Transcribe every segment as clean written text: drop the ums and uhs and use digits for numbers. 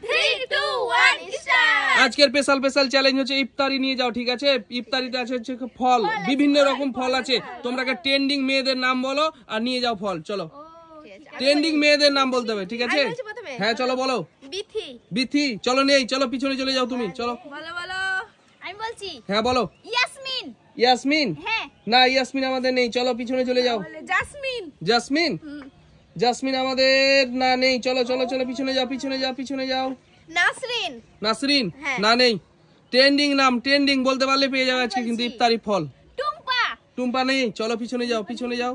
3 2 1 start. আজকের special challenge হচ্ছে ইফতারি নিয়ে যাও, ঠিক আছে? ইফতারিতে আছে হচ্ছে ফল, বিভিন্ন রকম ফল আছে। তোমরা ট্রেন্ডিং মেয়েদের নাম বলো আর নিয়ে যাও ফল। চলো, ট্রেন্ডিং মেয়েদের নাম বলতে হবে, ঠিক আছে? হ্যাঁ চলো বলো। বিথি। বিথি, চলো নেই, চলো পিছনে চলে যাও তুমি, চলো। বলো বলো। আমি বলছি। হ্যাঁ বলো। ইয়াসমিন। ইয়াসমিন? হ্যাঁ। না, ইয়াসমিন আমাদের নেই, চলো পিছনে চলে যাও। জাসমিন। জাসমিন? জাসমিন আমাদের না, নেই, চলো চলো চলো পিছনে যাও, পিছনে যাও, পিছনে যাও। নাসরিন। নাসরিন? না, নেই। ট্রেন্ডিং নাম, ট্রেন্ডিং বলতে পারলে পেয়ে যাবে আজকে কিন্তু ইফতারি ফল। টুম্পা। টুম্পা নেই, চলো পিছনে যাও, পিছনে যাও।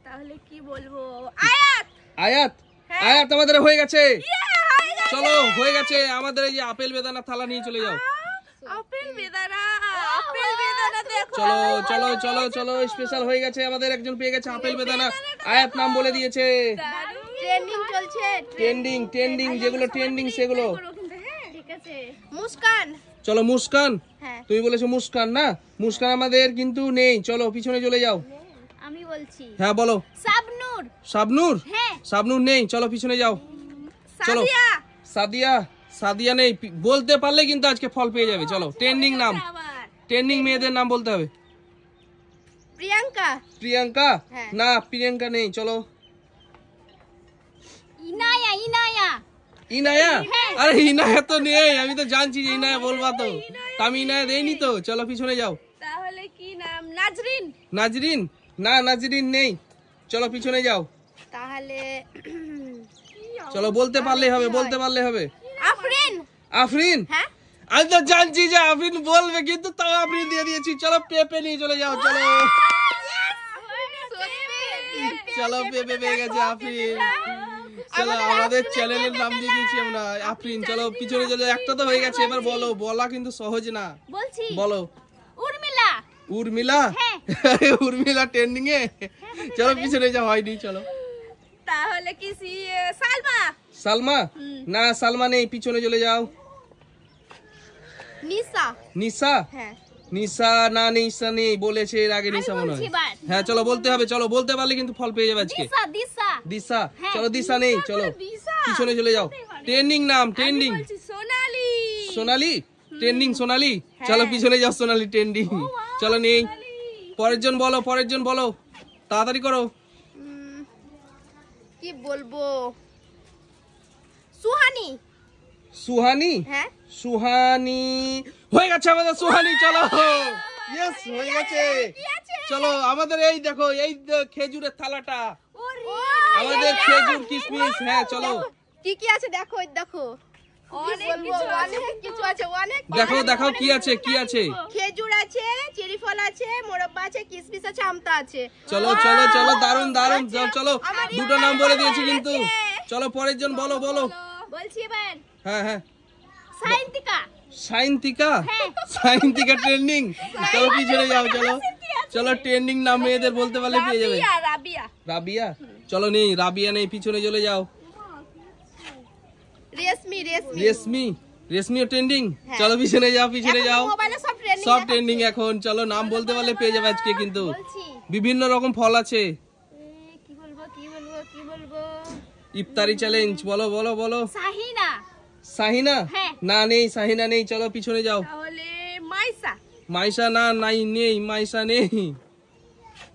তাহলে কি বলবো? আয়াত। আয়াত? আয়াত আমাদের হয়ে গেছে। চলো, হয়ে গেছে আমাদের। এই যে আপেল বেদানা থালা নিয়ে চলে যাও। আপেল বেদানা, আপেল বেদানা দেখো। চলো চলো চলো চলো, স্পেশাল হয়ে গেছে আমাদের, একজন পেয়ে গেছে আপেল বেদানা। আয়াত নাম বলে দিয়েছে। ট্রেন্ডিং চলছে। ট্রেন্ডিং, ট্রেন্ডিং যেগুলো ট্রেন্ডিং সেগুলো। ঠিক আছে। মুস্কান। চলো মুস্কান। হ্যাঁ। তুমি বলেছো মুস্কান, না মুস্কান আমাদের কিন্তু নেই, চলো পিছনে চলে যাও। আমি বলছি। হ্যাঁ বলো। শাবনূর। শাবনূর? হ্যাঁ। শাবনূর নেই, চলো পিছনে যাও। চলো। সাদিয়া। সাদিয়া? সাদিয়া নেই, বলতে পারলে কিন্তু আজকে ফল পেয়ে যাবে। চলো, ট্রেন্ডিং নাম, ট্রেন্ডিং মেয়েদের নাম বলতে হবে। প্রিয়াঙ্কা। প্রিয়াঙ্কা? না, প্রিয়াঙ্কা নেই, চলো। ইনায়া। ইনায়া। ইনায়া? আরে ইনায়া তো নেই, আমি তো জানছি যে ইনায়া বলবা তো, আমি ইনায়া দেইনি তো। চলো পিছনে যাও। তাহলে কি নাম? নাজরিন। নাজরিন? না, নাজরিন নেই, চলো পিছনে যাও। তাহলে চলো, বলতে পারলে হবে, বলতে পারলে হবে। আফরিন। আফরিন? হ্যাঁ। আমি তো জানছি যে আফরিন বলবে, কিন্তু তাও আফরিন দিয়ে দিয়েছি। চলো পেপে নিয়ে চলে যাও, চলো। চলো, পেপে পেয়ে গেছে আফরিন। চলো, আমাদের চ্যানেলের নাম দিয়ে দিয়েছি আমরা, আফরিন। চলো পিছনে চলে, একটা তো হয়ে গেছে, এবার বলো। বলা কিন্তু সহজ না, বলছি। বলো। উর্মিলা। উর্মিলা? উর্মিলা ট্রেন্ডিং এ? চলো পিছনে যাও, হয়নি, চলো। তাহলে কি সালমা? সালমা? না, সালমা নেই, পিছনে চলে যাও। নিসা। নিসা? হ্যাঁ। নিসা? না, নিসা নেই, বলেছে এর আগে নিসা মনে হয়। হ্যাঁ চলো, বলতে হবে, চলো বলতে পারলে কিন্তু ফল পেয়ে যাবে আজকে। দিশা। দিশা। দিশা? চলো, দিশা নেই, চলো পিছনে চলে যাও। ট্রেন্ডিং নাম, ট্রেন্ডিং। সোনালি। সোনালি? ট্রেন্ডিং সোনালি? চলো পিছনে যাও, সোনালি ট্রেন্ডিং। চলো নেই। পরের জন বলো, পরের জন বলো, তাড়াতাড়ি করো। কি বলবো? সুহানি। সুহানি? হ্যাঁ। সুহানি হয়ে গেছে আমাদের, সুহানি। চলো, ইয়েস, হয়ে গেছে। চলো, আমাদের এই দেখো, এই খেজুরের থালাটা, আমাদের খেজুর কিশমিশ। হ্যাঁ চলো, কি কি আছে দেখো, দেখো। অনেক কিছু আছে, অনেক। দেখো দেখো কি আছে, কি আছে। খেজুর আছে, চেরি ফল আছে, মোরব্বা আছে, কিশমিশ আছে, আমতা আছে। চলো চলো চলো, দারুন দারুন। চলো, দুটো নাম বলে দিয়েছি কিন্তু। চলো পরের জন বলো, বলো। বলছি এবার। হ্যাঁ হ্যাঁ। সাইন্তিকা। সাইন্তিকা? সাইন্তিকা ট্রেন্ডিং? চলো পিছনে যাও, চলো চলো। ট্রেন্ডিং নাম মেয়েদের বলতে পারলে পেয়ে যাবে। রাবিয়া। রাবিয়া? চলো নেই, রাবিয়া নেই, পিছনে চলে যাও। রেশমি। রেশমি। রেশমি? রেশমিও ট্রেন্ডিং? চলো পিছনে যাও, পিছনে যাও। সব ট্রেন্ডিং এখন। চলো, নাম বলতে পারলে পেয়ে যাবে আজকে কিন্তু। বিভিন্ন রকম ফল আছে। কি বলবো, কি বলবো, কি বলবো? ইফতারি চ্যালেঞ্জ, বলো বলো বলো। সাহিনা। সাহিনা? না, নেই, সাহিনা নেই, চলো পিছনে যাও। তাহলে মাইসা। মাইসা? না, নাই, নেই, মাইসা নেই।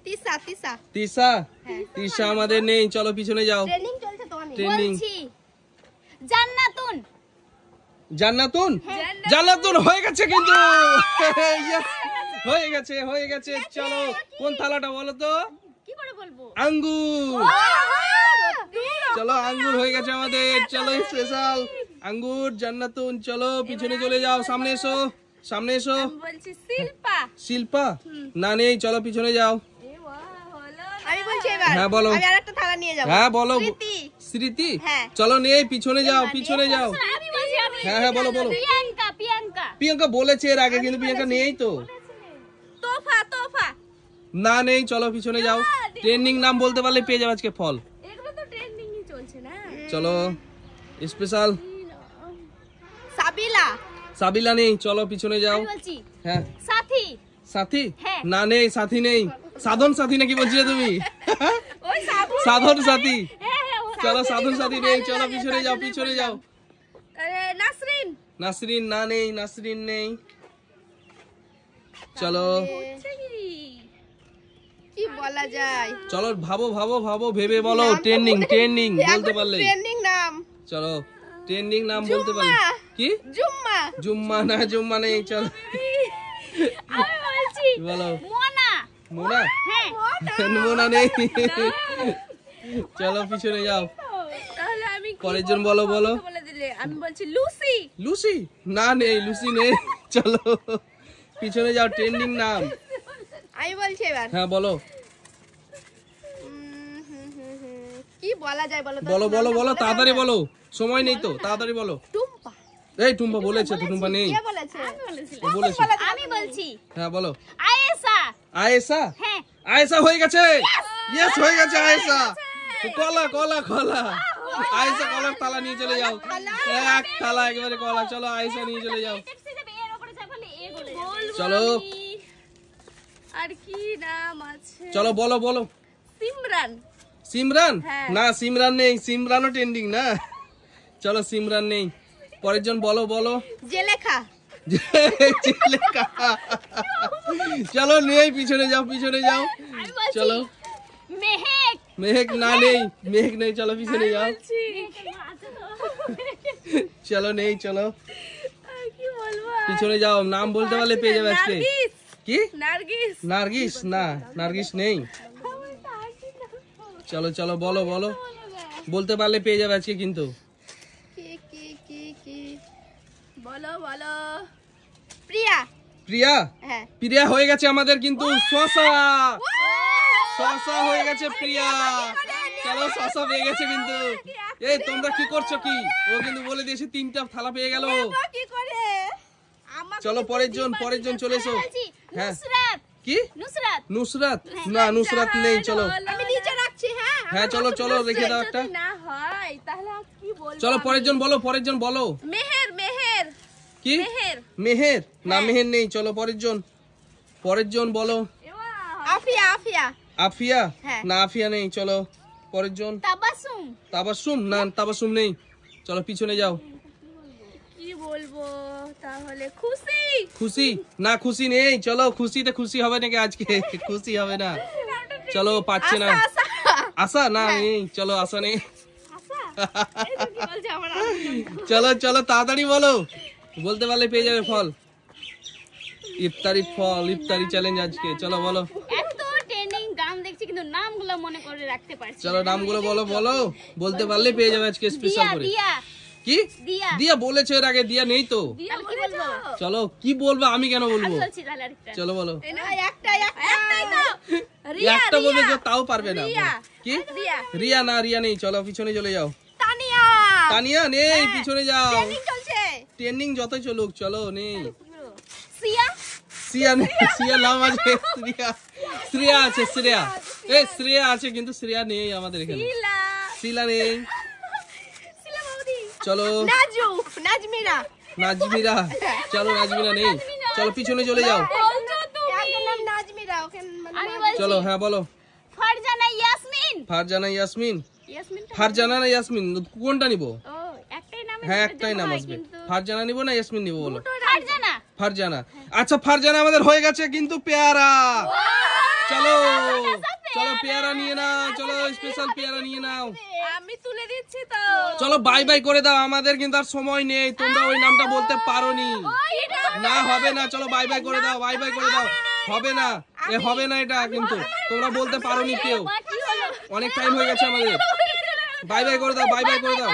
তিসা। তিসা। তিসা? তিসা আমাদের নেই, চলো পিছনে যাও। ট্রেনিং চলছে তো অনেক। ট্রেনিং। বলছি জান্নাতুন। জান্নাতুন? জান্নাতুন হয়ে গেছে কিন্তু। হয়ে গেছে, হয়ে গেছে। চলো, কোন থালাটা বলো তো? কি করে বলবো? আঙ্গুর। চলো, আঙ্গুর হয়ে গেছে আমাদের। চলো, স্পেশাল আঙ্গুর, জান্নাতুন। চলো পিছনে চলে যাও, সামনে এসো, সামনে এসো। বলছি শিল্পা। শিল্পা? না, নেই, চলো পিছনে যাও। আমি বলছি এবার। হ্যাঁ বলো। আমি আরেকটা থালা নিয়ে যাব। হ্যাঁ বলো। স্মৃতি। স্মৃতি? হ্যাঁ। চলো নেই, পিছনে যাও, পিছনে যাও। আমি বলছি। হ্যাঁ হ্যাঁ, বলো বলো। প্রিয়াঙ্কা। প্রিয়াঙ্কা। প্রিয়াঙ্কা বলেছে এর আগে, কিন্তু প্রিয়াঙ্কা নেই তো। তোফা। তোফা। না, নেই, চলো পিছনে যাও। ট্রেন্ডিং নাম বলতে পারলে পেয়ে যাবে আজকে ফল। এগুলো তো ট্রেন্ডিংই চলছে না। চলো, স্পেশাল। সাবিলা। সাবিলা নেই, চলো পিছনে যাও। আমি বলছি। হ্যাঁ। সাথী। সাথী? হ্যাঁ। না, নেই, সাথী নেই। সাধন সাথী নাকি বলছিলে তুমি? ওই সাধন। সাধন সাথী? হ্যাঁ হ্যাঁ। চলো, সাধন সাথী নেই, চলো পিছনে যাও, পিছনে যাও। নাসরিন। নাসরিন না, নেই নাসরিন নেই। চলো কি বলা যায়? চলো ভাবো ভাবো ভাবো, ভেবে বলো। ট্রেন্ডিং বলতে পারলে। ট্রেন্ডিং নাম। চলো ট্রেন্ডিং নাম বলতে পারলে। কি? জুম্মা। জুম্মা না, জুম্মা নেই। চলো আমি বলছি বলো। মোনা। মোনা? হ্যাঁ মোনা নেই। চলো পিছনে যাও। তাহলে আমি পরের জন বলো বলো। বলে দিলে আমি বলছি লুসি। লুসি না, নেই লুসি নেই। চলো পিছনে যাও। ট্রেন্ডিং নাম। আমি বলছি এবার। হ্যাঁ বলো কি বলা যায় বলো তো? বলো বলো বলো, তাড়াতাড়ি বলো, সময় নেই তো, তাড়াতাড়ি বলো। টুম্পা। এই টুম্পা বলেছে তো, টুম্পা নেই। কে বলেছে? ও বলেছে। আমি বলছি হ্যাঁ বলো। আয়েশা। আয়েশা? হ্যাঁ আয়েশা হয়ে গেছে। ইয়েস হয়ে গেছে আয়েশা। কলা কলা কলা। আয়েশা কলার তালা নিয়ে চলে যাও। এক তালা একেবারে কলা। চলো আয়েশা নিয়ে চলে যাও। এর উপরে চাপালে এ বলে চলো আর কি নাম আছে? চলো বলো বলো। সিমরান। সিমরান? হ্যাঁ। না সিমরান নেই। সিমরানও ট্রেন্ডিং না। চলো সিমরান নেই। পরের জন বলো বলো। জেলেখা। চিলেকা। চলো নেই, পিছনে যাও পিছনে যাও। আমি বলছি চলো মেহেক। মেহেক না, নেই মেহেক নেই। চলো পিছনে যাও। চলো নেই। চলো কি বলবো? পিছনে যাও। নাম বলতে পারলে পেয়ে যাবে আজকে। নার্গিস। কি? নার্গিস। নার্গিস না, নার্গিস নেই। চলো চলো বলো বলো, বলতে পারলে পেয়ে যাবে আজকে কিন্তু। কি বলো বলো। প্রিয়া। প্রিয়া? হ্যাঁ। প্রিয়া হয়ে গেছে আমাদের কিন্তু। শশা শশা হয়ে গেছে প্রিয়া। চলো শশা পেয়ে গেছে কিন্তু। এই তোমরা কি করছো কি? ও কিন্তু বলে দিয়েছে 3টা থালা পেয়ে গেল। কি করে? চলো পরের জন চলে এসো। বলছি হ্যাঁ। নুসরাত। কি? নুসরাত। নুসরাত? না নুসরাত নেই। চলো আমি নিচে রাখছি। হ্যাঁ। হ্যাঁ চলো চলো, রেখে দাও একটা। যদি না হয় তাহলে আর কি বলবো? চলো পরের জন বলো, পরের জন বলো। মেহের। মেহের। কি? মেহের। মেহের না, মেহের নেই। চলো পরের জন বলো। আফিয়া। আফিয়া। আফিয়া? হ্যাঁ। না আফিয়া নেই। চলো পরের জন। তাবাসুম। তাবাসুম? না তাবাসুম নেই। চলো পিছনে যাও। কি বলবো তাহলে? খুশি। খুশি? না খুশি নেই। চলো খুশিতে খুশি হবে নাকি আজকে? খুশি হবে না। চলো পাচ্ছে না। আশা। আশা? না নেই। চলো আশা নেই। কি বলছে আমার? চলো চলো তাড়াতাড়ি বলো, বলতে পারলে পেয়ে যাবে ফল। ইফতারি ফল, ইফতারি চ্যালেঞ্জ আজকে। চলো বলো। এত ট্রেন্ডিং গান দেখছি কিন্তু নামগুলো মনে করে রাখতে পারছি চলো নামগুলো বলো বলো, বলতে পারলে পেয়ে যাবে আজকে স্পেশাল দিয়া। করে। দিয়া। কি? দিয়া। দিয়া বলেছে এর আগে। দিয়া নেই তো। তাহলে কি বলবো? চলো কি বলবো, আমি কেন আমি বলবো? বলছি তাহলে আরেকটা। চলো বলো। একটাই তো। রিয়া। একটা বলবে যে তাও পারবে না। রিয়া। কি? রিয়া। রিয়া না, রিয়া নেই। চলো পিছনে চলে যাও। তানিয়া। তানিয়া নেই। পিছনে যাও। ট্রেনিং চলছে। ট্রেন্ডিং যতই চলুক। চলো নেই। সিয়া। সিয়া নেই। সিয়া নাম আছে। শ্রেয়া আছে। শ্রেয়া শ্রেয়া আছে কিন্তু শ্রেয়া নেই আমাদের এখানে। শিলা। শিলা নেই। শিলা বৌদি। চলো নাজু। নাজমিরা। নাজমিরা। চলো নাজমিরা নেই। চলো পিছনে চলে যাও। বলছো তুমি। একটার নাম নাজমিরা। ওকে আমি বলছি চলো হ্যাঁ বলো। ফারজানা ইয়াসমিন। ফারজানা ইয়াসমিন? ইয়াসমিন ফারজানা না ইয়াসমিন, কোনটা নিব? ও একটাই নাম। হ্যাঁ একটাই নাম আসবে। ফারজানা নিব না ইয়াসমিন নিব বলো। ফারজানা। ফারজানা। আচ্ছা ফারজানা আমাদের হয়ে গেছে কিন্তু পেয়ারা। চলো চলো পেয়ারা নিয়ে নাও। চলো স্পেশাল পেয়ারা নিয়ে নাও। আমি তুলে দিচ্ছি তো। চলো বাই বাই করে দাও, আমাদের কিন্তু আর সময় নেই। তোমরা ওই নামটা বলতে পারোনি। না হবে না। চলো বাই বাই করে দাও, বাই বাই করে দাও। হবে না, হবে না এটা কিন্তু। তোমরা বলতে পারোনি কেউ। কি হলো? অনেক টাইম হয়ে গেছে আমাদের। বাই বাই করে দাও, বাই বাই করে দাও।